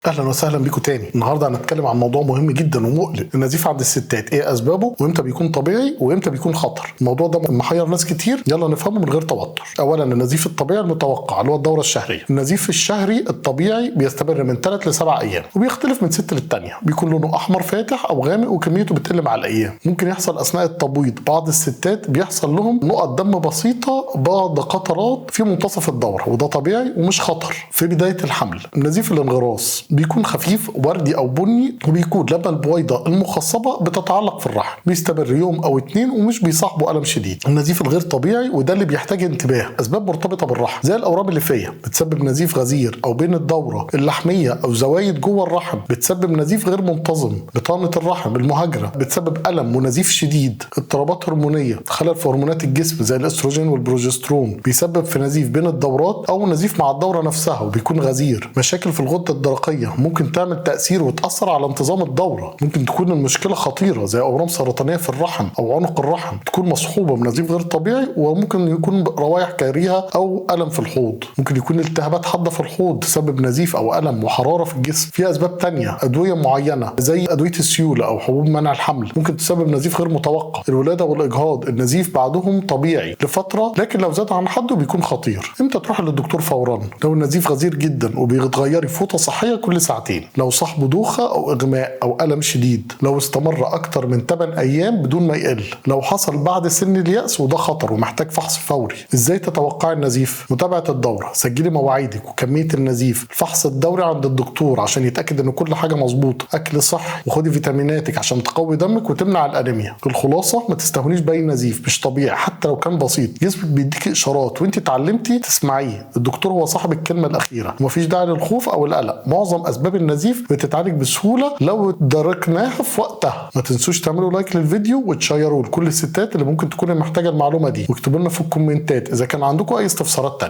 اهلا وسهلا بيكم تاني. النهارده هنتكلم عن موضوع مهم جدا ومقلق، النزيف عند الستات، ايه اسبابه وامتى بيكون طبيعي وامتى بيكون خطر. الموضوع ده محير ناس كتير، يلا نفهمه من غير توتر. اولا النزيف الطبيعي المتوقع اللي هو الدوره الشهريه. النزيف الشهري الطبيعي بيستمر من 3 ل 7 ايام وبيختلف من ست للتانيه، بيكون لونه احمر فاتح او غامق وكميته بتقل مع الايام. ممكن يحصل اثناء التبويض، بعض الستات بيحصل لهم نقط دم بسيطه بعض قطرات في منتصف الدوره، وده طبيعي ومش خطر. في بدايه الحمل النزيف الانغراس بيكون خفيف وردي او بني، وبيكون لما البويضه المخصبه بتتعلق في الرحم، بيستمر يوم او 2 ومش بيصاحبه الم شديد. النزيف الغير طبيعي وده اللي بيحتاج انتباه، اسباب مرتبطه بالرحم زي الاورام الليفيه بتسبب نزيف غزير او بين الدوره اللحميه او زوايد جوه الرحم بتسبب نزيف غير منتظم. بطانه الرحم المهاجره بتسبب الم ونزيف شديد. اضطرابات هرمونيه، خلل في هرمونات الجسم زي الاستروجين والبروجسترون بيسبب في نزيف بين الدورات او نزيف مع الدوره نفسها وبيكون غزير. مشاكل في الغده الدرقيه ممكن تعمل تأثير وتأثر على انتظام الدورة. ممكن تكون المشكلة خطيرة زي أورام سرطانية في الرحم أو عنق الرحم تكون مصحوبة بنزيف غير طبيعي، وممكن يكون روايح كريهة أو ألم في الحوض. ممكن يكون التهابات حادة في الحوض تسبب نزيف أو ألم وحرارة في الجسم. في أسباب تانية، أدوية معينة زي أدوية السيولة أو حبوب منع الحمل ممكن تسبب نزيف غير متوقع. الولادة والإجهاض النزيف بعدهم طبيعي لفترة، لكن لو زاد عن حده بيكون خطير. امتى تروح للدكتور فورا؟ لو النزيف غزير جدا وبيتغيري فوطة صحية كل ساعتين، لو صاحبه دوخة أو إغماء أو ألم شديد، لو استمر أكتر من 8 أيام بدون ما يقل، لو حصل بعد سن اليأس وده خطر ومحتاج فحص فوري. إزاي تتوقع النزيف؟ متابعة الدورة، سجلي مواعيدك وكمية النزيف، الفحص الدوري عند الدكتور عشان يتأكد إن كل حاجة مظبوطة، أكل صحي، وخدي فيتاميناتك عشان تقوي دمك وتمنع الأنيميا. الخلاصة ما تستهونيش بأي نزيف مش طبيعي حتى لو كان بسيط، جسمك بيديك إشارات وأنت اتعلمتي تسمعيه، الدكتور هو صاحب الكلمة الأخيرة، ومفيش داعي للخوف أو القلق. معظم أسباب النزيف بتتعالج بسهولة لو دركناها في وقتها. ما تنسوش تعملوا لايك للفيديو وتشيروه لكل الستات اللي ممكن تكون محتاجة المعلومة دي، واكتبوا لنا في الكومنتات إذا كان عندكم أي استفسارات تانية.